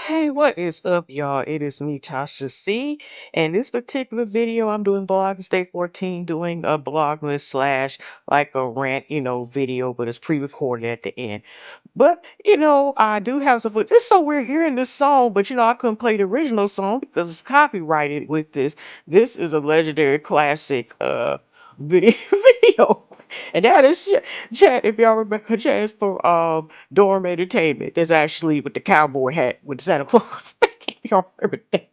Hey, what is up, y'all? It is me, Tasha C. And this particular video, I'm doing Vlogmas Day 14, doing a Vlogmas slash like a rant, video, but it's pre-recorded at the end. But, I do have some footage. It's so weird hearing this song, but, I couldn't play the original song because it's copyrighted with this. This is a legendary classic, video. video. And that is chat, if y'all remember, chat is for, Dorm Entertainment. There's actually with the cowboy hat with Santa Claus. If y'all remember that.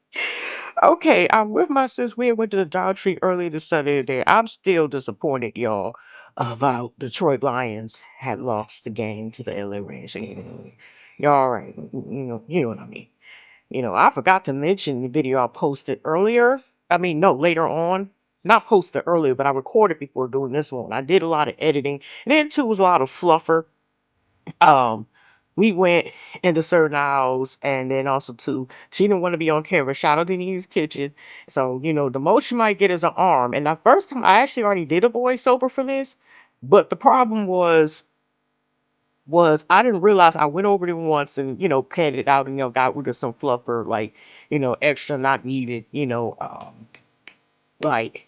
Okay, I'm with my sis. We went to the Dollar Tree early this Saturday. I'm still disappointed, y'all, about Detroit Lions had lost the game to the LA Rams. Y'all right. You know what I mean. I forgot to mention the video I posted earlier. I mean, no, later on. Not posted earlier, but I recorded before doing this one. I did a lot of editing, and then too was a lot of fluffer. Um, we went into certain aisles, and then also too, she didn't want to be on camera. Shout out to Nene's Kitchen. So the most you might get is an arm. And the first time I actually already did a voiceover for this, but the problem was I didn't realize I went over there once and cut it out and got rid of some fluffer like extra not needed like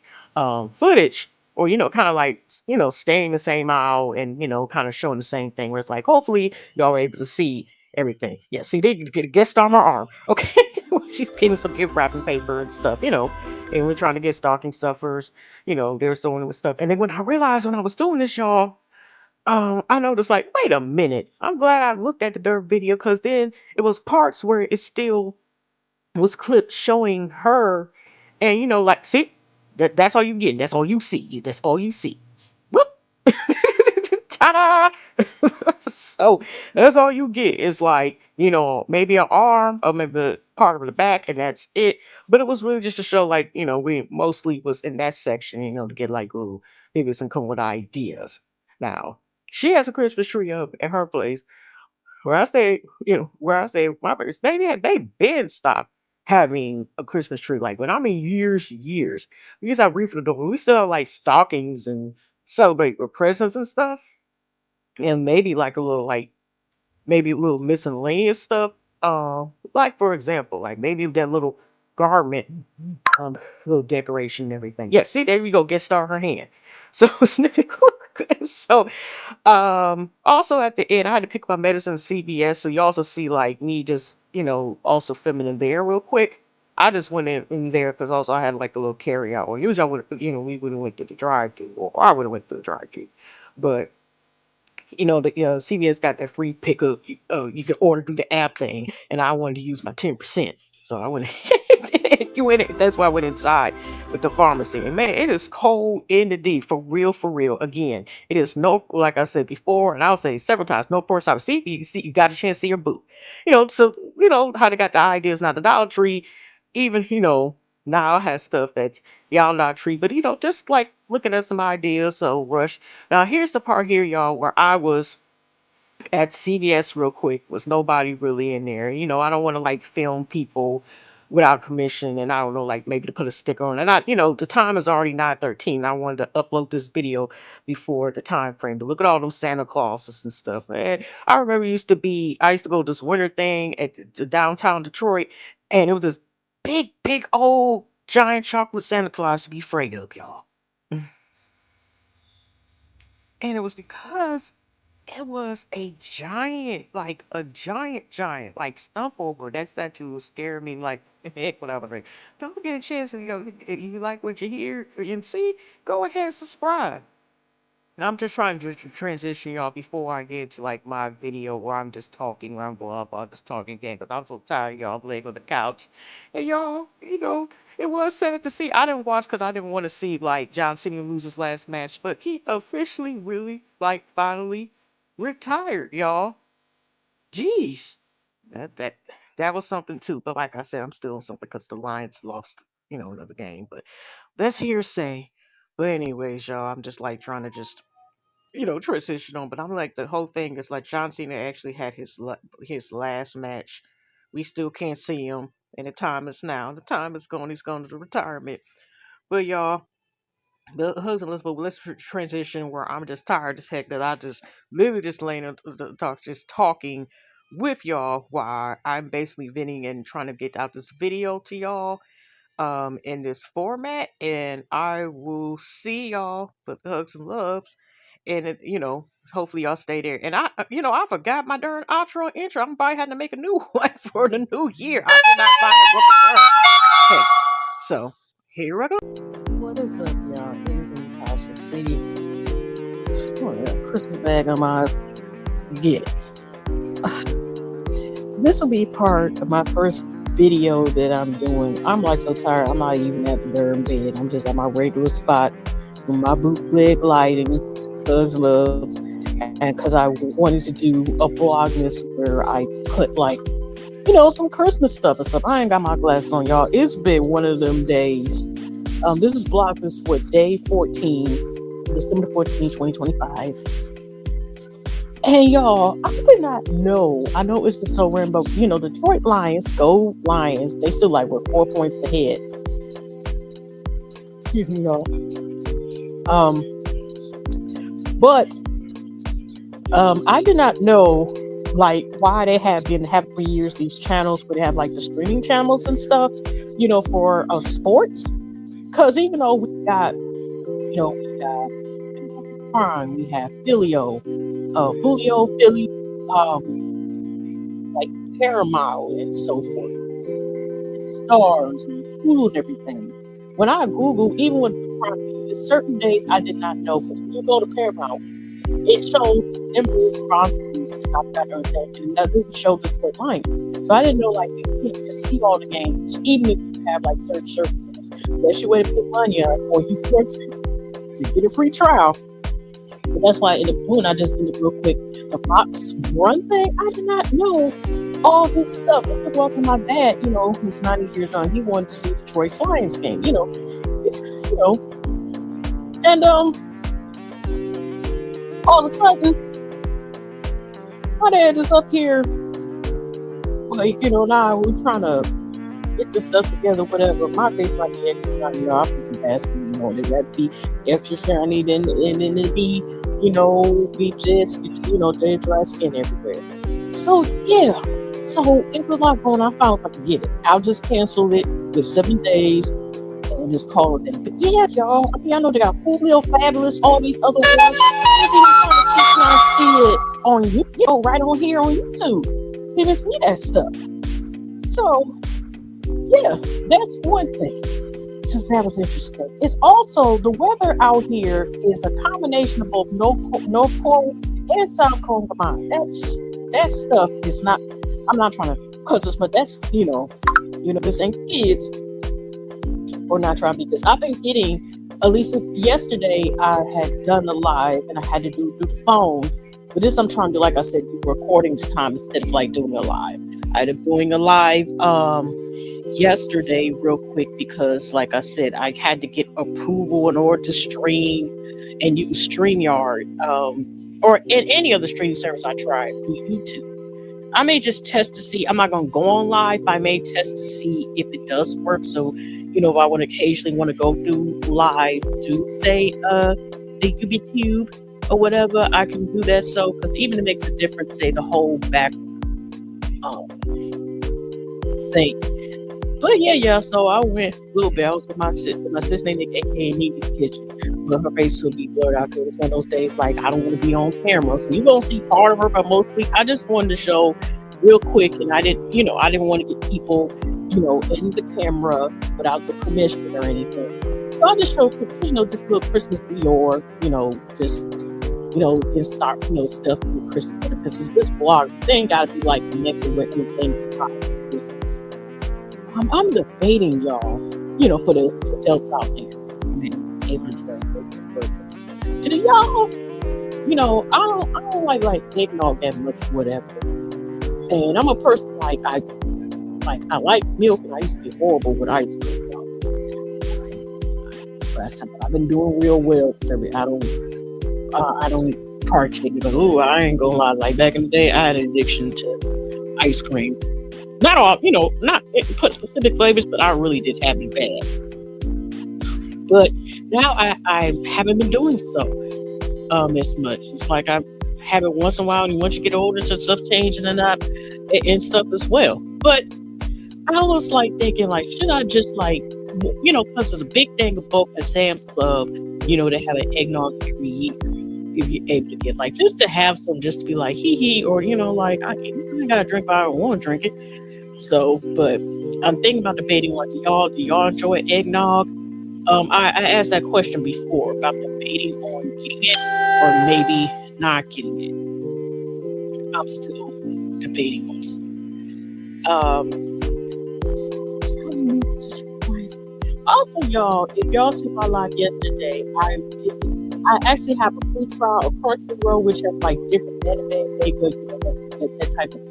footage or kind of like staying the same aisle and kind of showing the same thing where it's like hopefully y'all are able to see everything. Yeah, see, they get a guest star on my arm. Okay. She's getting some gift wrapping paper and stuff, and we're trying to get stocking stuffers. They're sewing with stuff, and then when I realized when I was doing this, y'all, I noticed like, wait a minute, I'm glad I looked at the dirt video, because then it was parts where it still was clips showing her, and like, see, that's all you get. That's all you see. That's all you see. Whoop. Ta-da! So that's all you get is like, maybe an arm or maybe part of the back, and that's it. But it was really just to show, like, we mostly was in that section, to get like little maybe some come with ideas. Now, she has a Christmas tree up at her place. Where I stay, my parents, they been stopped having a Christmas tree. Like, when I mean years. We used to have reefer door. We still have like stockings and celebrate with presents and stuff, and maybe like a little like maybe a little miscellaneous stuff. Like for example, like maybe that little garment, um, little decoration and everything. Yeah, see, there we go. Get star her hand. So snippet. So also at the end, I had to pick my medicine at CVS. So you also see like me just, also filming in there real quick. I just went in there because also I had like a little carry out. Or usually I would, we would have went to the drive-thru, or I would have went to the drive-thru. But the CVS got that free pickup. You can order through the app thing, and I wanted to use my 10%. So I went. You went. That's why I went inside with the pharmacy. And man, it is cold in the D, for real, for real. Again, it is no, like I said before, and I'll say several times, no first time. See, you got a chance to see your boo. So how they got the ideas. Now the Dollar Tree, even now has stuff that's y'all not tree, but just like looking at some ideas. So rush. Now here's the part here, y'all, where I was at CVS real quick. Was nobody really in there. I don't want to like film people without permission, and I don't know, like maybe to put a sticker on. And the time is already 9:13. I wanted to upload this video before the time frame. But look at all those Santa Clauses and stuff. And I remember I used to go to this winter thing at the downtown Detroit, and it was this big old giant chocolate Santa Claus to be afraid of, y'all. And it was because it was a giant, like a giant, like stump over. That statue was scaring me like heck when I was like, don't get a chance to if you like what you hear and see, go ahead and subscribe. And I'm just trying to transition y'all before I get to like my video where I'm just talking, where I'm going up, I'm just talking again, because I'm so tired, y'all. I'm laying on the couch. And y'all, it was sad to see. I didn't watch because I didn't want to see like John Cena lose his last match, but he officially really like finally retired, y'all. Jeez. That that that was something too. But like I said, I'm still on something because the Lions lost, another game. But that's hearsay. But anyways, y'all, I'm just like trying to just transition on. But I'm like, the whole thing is like John Cena actually had his last match. We still can't see him, and the time is now. The time is gone. He's gone to the retirement. But y'all, the husband, let's transition where I'm just tired as heck that I just literally just laying and talk, just talking with y'all while I'm basically venting and trying to get out this video to y'all in this format. And I will see y'all with hugs and loves. And hopefully y'all stay there. And I forgot my darn outro and intro. I'm probably had to make a new one for the new year. I cannot find it with the heck. So here I go. What is up, y'all? It is Natasha City. Oh, yeah, Christmas bag on my get it. This will be part of my first video that I'm doing. I'm like so tired. I'm not even at the darn bed. I'm just at my regular spot with my bootleg lighting, hugs, loves, and because I wanted to do a Vlogmas where I put like some Christmas stuff and stuff. I ain't got my glasses on, y'all. It's been one of them days. This is Vlogmas for day 14, December 14, 2025. And y'all, I did not know. I know it's just so random, but Detroit Lions, go Lions. They still like we're 4 points ahead. Excuse me, y'all. But I did not know like why they have been having for years these channels where they have like the streaming channels and stuff, for sports. Because even though we got Amazon Prime, we have Filio, Philly, like Paramount and so forth, and Stars and Hulu and everything. When I Google, even with the Prime, there's certain days I did not know, because when you go to Paramount, it shows the Denver's Broncos and I've got everything, and that doesn't show the Detroit Lions. So I didn't know like you can't just see all the games, even if you have like certain services. Unless you wait to put money on, or you force it to get a free trial. But that's why I ended up doing. I just ended up real quick. The Fox Run thing, I did not know all this stuff. I took off with my dad, who's 90 years old. He wanted to see the Detroit Lions game. It's and all of a sudden, my dad is up here, like now we're trying to get this stuff together, whatever. My face might be extra shiny. I put some Vaseline on it. That'd be extra shiny, then it'd be, be just, their dry skin everywhere. So, yeah. So, it was like going, I found if I could get it. I'll just cancel it with 7 days and just call it in. But yeah, y'all. I know they got Julio, Fabulous, all these other ones. I was even trying to see it on YouTube, right on here on YouTube. You didn't see that stuff. So, yeah, that's one thing. So that was interesting. It's also the weather out here is a combination of both North Pole and South Pole combined. That stuff is not. I'm not trying to cause it's, but that's this ain't kids. Or not trying to be this. I've been getting at least since yesterday. I had done a live and I had to do through the phone. But this I'm trying to do, like I said, do recordings time instead of like doing a live. I ended up doing a live yesterday real quick because, like I said, I had to get approval in order to stream and use StreamYard or in any other streaming service I tried through YouTube. I may just test to see. I'm not going to go on live. I may test to see if it does work. So, if I want to occasionally want to go through live to say the UbiTube or whatever, I can do that. So, because even it makes a difference, say the whole back thing. But yeah, so I went a little bit. I was with my sister named aka Nini's Kitchen. But her face will be blurred out there. It's one of those days like I don't want to be on camera. So you gonna see part of her, but mostly I just wanted to show real quick, and I didn't want to get people, in the camera without the permission or anything. So I just showed just little Christmas Dior, just and start, stuff with Christmas. Because it's this blog, it ain't gotta be like connected with things tied to Christmas. I'm debating, y'all, for the adults out there. To y'all, I don't like eggnog that much, whatever. And I'm a person I like milk, and I used to be horrible with ice cream. Last time, I've been doing real well because I don't partake. But I ain't gonna lie, like back in the day, I had an addiction to ice cream. Not all, not put specific flavors, but I really did have it bad. But now I haven't been doing so as much. It's like I have it once in a while, and once you get older, so stuff changing and not and stuff as well. But I was like thinking, like, should I just like, because there's a big thing of both at Sam's Club, they have an eggnog every year if you're able to get like just to have some, just to be like hee hee, or like I gotta drink, but I don't want to drink it. So, but I'm thinking about debating like, do y'all enjoy eggnog? I asked that question before about debating on getting it or maybe not getting it. I'm still debating on um also, y'all, if y'all see my live yesterday, I actually have a free trial of Crunchyroll, which has like different anime, manga, that type of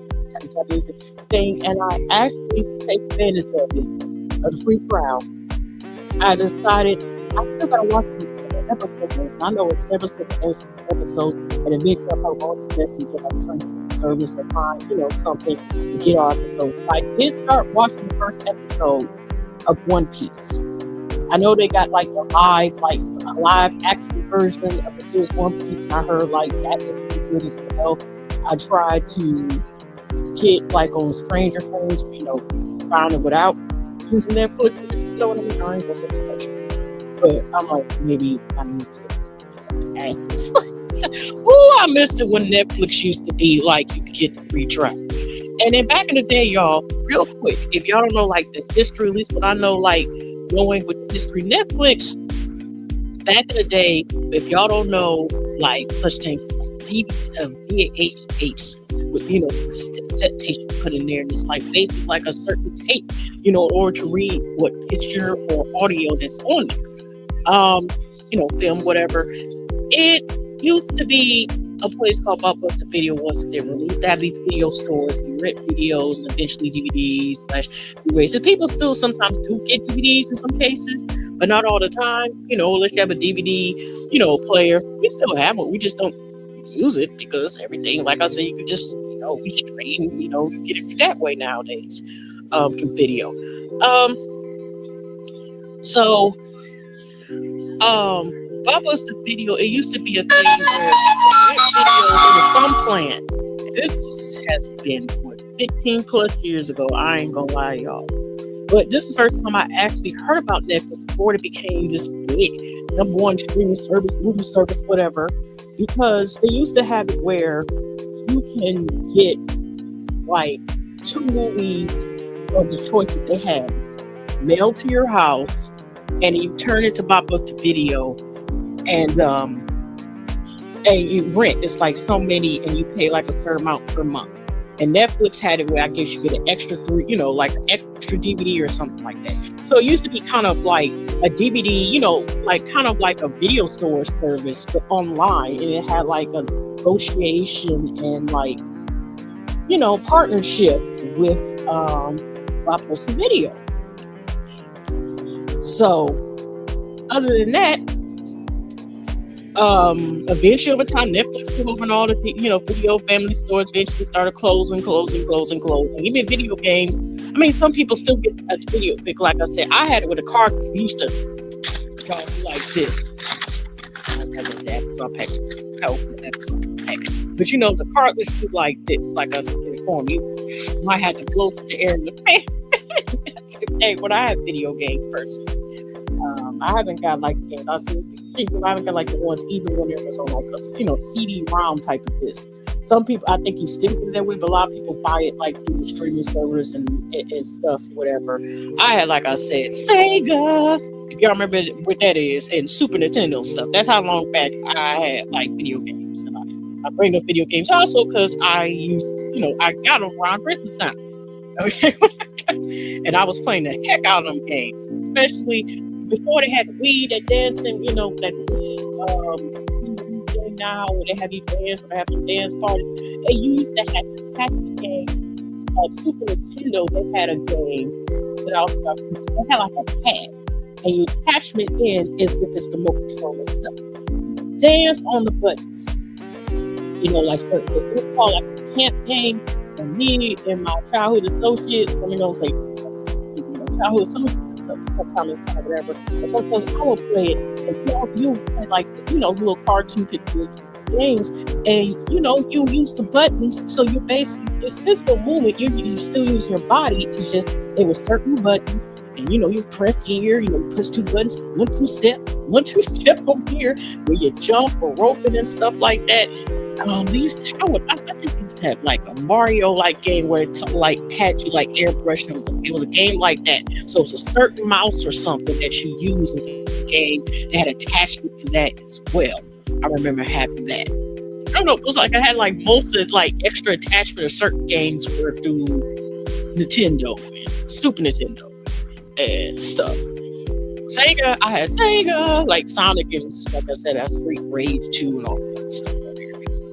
Japanese thing, and I actually, to take advantage of the free trial, I decided I still gotta watch the episodes. I know it's several episodes, and eventually I'll probably go to this and get like some service or find something to get our episodes. But I did start watching the first episode of One Piece. I know they got like a live action version of the series One Piece, and I heard like that is pretty good as well. I tried to get like on Stranger Things, find it without using Netflix. You know what I mean? I ain't gonna say too much, but I'm like, maybe I need to ask. Oh, I missed it when Netflix used to be like you could get the free trial. And then back in the day, y'all, real quick, if y'all don't know like the history, at least what I know, like going with history, Netflix back in the day, if y'all don't know, like such things as like VHS tapes with set tapes you put in there, and it's like basically like a certain tape, in order to read what picture or audio that's on there, film, whatever. It used to be a place called Blockbuster Video once they released to have these video stores, you rent videos and eventually DVDs / Blu-rays. And people still sometimes do get DVDs in some cases, but not all the time. Unless you have a DVD, player. We still have it. We just don't use it because everything, like I said, you can just, we stream, you get it that way nowadays, through video. So, Blockbuster Video, it used to be a thing where rent videos, it was some plan. This has been 15 plus years ago. I ain't gonna lie, y'all. But this is the first time I actually heard about Netflix before it became this big #1 streaming service, movie service, whatever. Because they used to have it where you can get like 2 movies of the choice that they had mailed to your house, and you turn it to Blockbuster Video, and you rent. It's like so many, and you pay like a certain amount per month. And Netflix had it where I guess you get an extra 3, like an extra DVD or something like that. So it used to be kind of like a DVD, like kind of like a video store service, but online, and it had like a negotiation and like partnership with Blockbuster Video. So other than that, eventually over time, Netflix took over all the video family stores. Eventually started closing. Even video games. I mean, some people still get a video pick. Like I said, I had it with a cartridge. We used to go like this. I had that, so I packed. But the cartridge was like this. Like I said, inform you, I had to blow the air in the fan. Hey, when I have video games personally. I haven't got like games. I haven't got like the ones even when it was on like a CD-ROM type of disc. Some people, I think you still get it that way, but a lot of people buy it like through the streaming servers and stuff, whatever. I had, like I said, Sega. If y'all remember what that is, and Super Nintendo stuff. That's how long back I had like video games, and I bring up video games also because I used, I got them around Christmas time. Okay, and I was playing the heck out of them games, especially before they had Wii, that dancing, that Wii game now, where they have these dance, or they have the dance parties. They used to have the tactic game of Super Nintendo. They had a game that also got, they had like a pad, and your attachment in is if it's the remote control itself. Dance on the buttons, like certain things. It was called like a camp game. And me and my childhood associates, say childhood associates sometimes whatever. But sometimes I will play it, and you play like little cartoon pictures, games, and you use the buttons, so you basically it's physical movement. You still use your body. It's just there were certain buttons, and you press here. You push two buttons, 1 2 step, 1 2 step over here, where you jump or roping and stuff like that. They used to, I think they used to have like a Mario like game where it like had you like airbrush. It was a game like that. So it was a certain mouse or something that you used. It was a game that had attachment for that as well. I remember having that. I don't know. It was like I had like most of like extra attachment of certain games were through Nintendo, and Super Nintendo, and stuff. Sega, I had Sega, like Sonic and like I said, that's Street Rage 2 and all that stuff.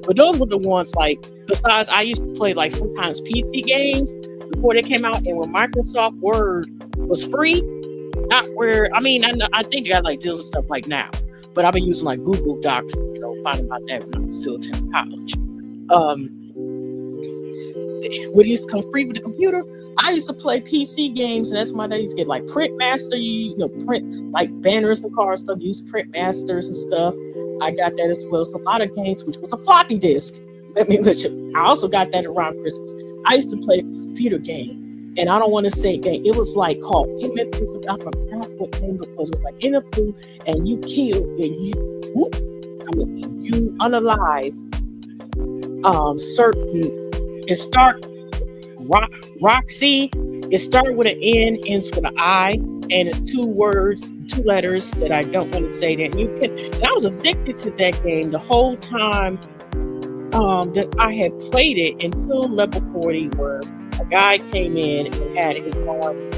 But those were the ones like besides I used to play like sometimes PC games before they came out, and when Microsoft Word was free, not where I mean I think they got like deals and stuff like now. But I've been using like Google Docs, finding about that when I was still attending college. What used to come free with the computer, I used to play PC games, and that's why they used to get like Print Master. Print like banners and card stuff. Use Print Masters and stuff. I got that as well. So a lot of games, which was a floppy disk. Let me let you. I also got that around Christmas. I used to play a computer game, and I don't want to say game. It was like called MFU, but I forgot what name it was. It was like MFU, and you killed and you unalive certain. It start Roxy. It started with an N, ends with an I, and it's 2 words, 2 letters that I don't want to say. That and I was addicted to that game the whole time that I had played it until level 40, where a guy came in and had his arms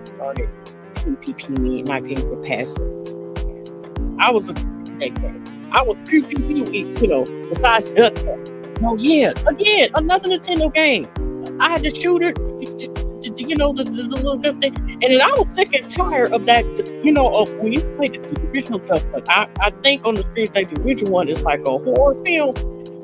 started PvP me, and I couldn't get past it. I was addicted to that game. I was PvP, besides Duck. Oh yeah, again, another Nintendo game. I had the shooter, the little good thing, and then I was sick and tired of that. Of when you play the original stuff. But I think on the screen, like the original one is like a horror film,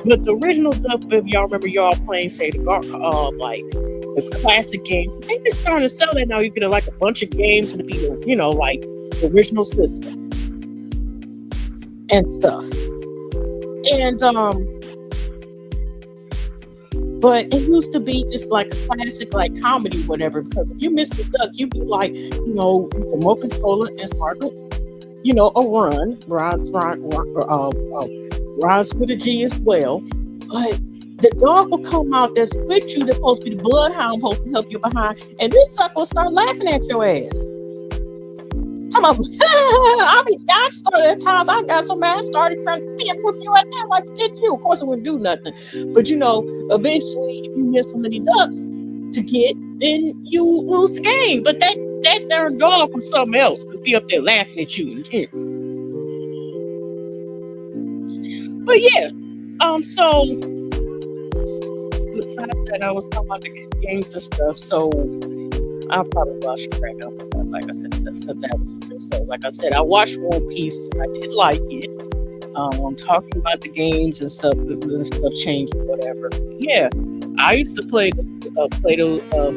but the original stuff, if y'all remember, y'all playing say the like the classic games. I think they're starting to sell that now. You get like a bunch of games and be like the original system and stuff, and But it used to be just like a classic, like comedy, whatever. Because if you missed the duck, you'd be like, the remote controller is Margaret, a Ron's with a G as well. But the dog will come out that's with you, that's supposed to be the bloodhound, supposed to help you behind, and this sucker will start laughing at your ass. I started at times. I got so mad. I started trying to whoop you at that, like forget you. Of course, it wouldn't do nothing. But eventually, if you miss so many ducks to get, then you lose the game. But that darn dog was something else. Could be up there laughing at you. But yeah, so besides that, I was talking about the games and stuff. So I'll probably watch it right now. Like I said, that was good. So, like I said, I watched One Piece. And I did like it. I'm talking about the games and stuff changed or whatever. Yeah, I used to play those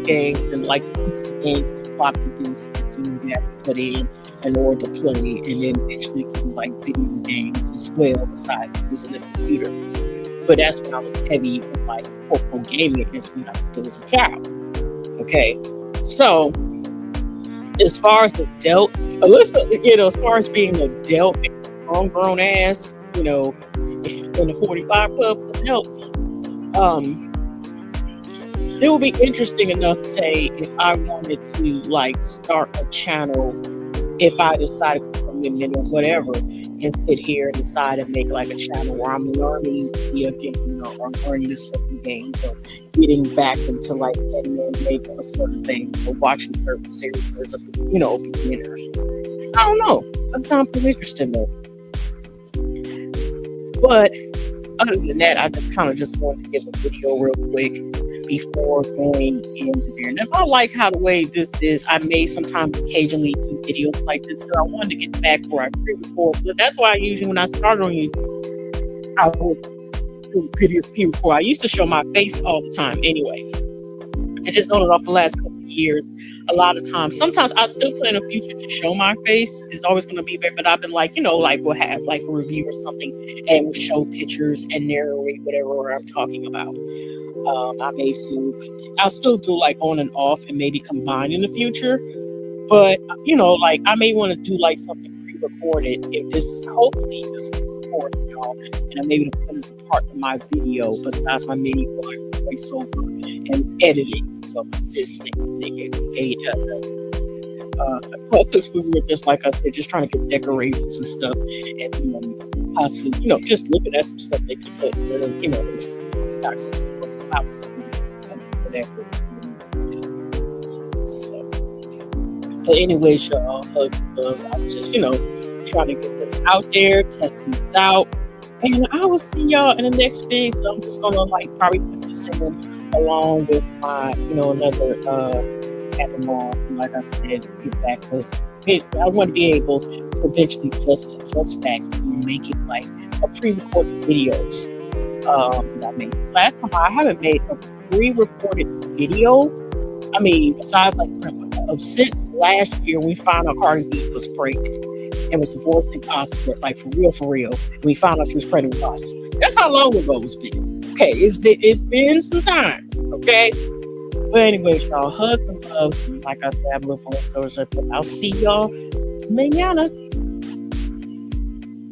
games and like pizza games, floppy disks you have to put in order to play, and then eventually do like video games as well, besides using the computer. But that's when I was heavy in like corporate gaming. That's when I still was a child. Okay, so. As far as adult, Alyssa, as far as being an adult, grown ass, in the 45 club adult, it would be interesting enough to say if I wanted to like start a channel, if I decided to commitment or whatever, and sit here and decide to make like a channel where I'm learning to be a game, or learning this certain games, or getting back into like making a certain thing, or watching certain series as a beginner. I don't know. That sounds pretty interesting though. But other than that, I just wanted to give a video real quick before going into there. And if I like how the way this is, I may sometimes occasionally do videos like this, because I wanted to get back where I pre-record. But that's why I usually, when I started on YouTube, I was doing videos pre-record. I used to show my face all the time anyway. I just on it off the last couple of years, a lot of times, sometimes I still plan a future to show my face. It's always going to be there, but I've been like, like we'll have like a review or something and we'll show pictures and narrate whatever I'm talking about. I may still, I'll still do like on and off and maybe combine in the future. But like I may want to do like something pre-recorded if this is hopefully this is recorded, y'all, and I maybe put as a part of my video besides my mini voiceover and editing. So I'm assisting, since we were just like I said, just trying to get decorations and stuff, and possibly just looking at some stuff they could put, it's not houses, whatever. So. But anyways, y'all, I was just, trying to get this out there, testing this out. And I will see y'all in the next video. So I'm just gonna like probably put this in along with my, another animal, like I said, get back because I want to be able to eventually just adjust back to making like a pre-recorded videos. That I made. Last time I haven't made a pre-recorded video. I mean, besides like since last year, we found out Cardi B was pregnant and was divorcing us, like for real. We found out she was pregnant with us. That's how long ago it's been. Okay, it's been some time. Okay, but anyways, y'all, hugs and loves. Like I said, I'm looking forward to it. I'll see y'all mañana.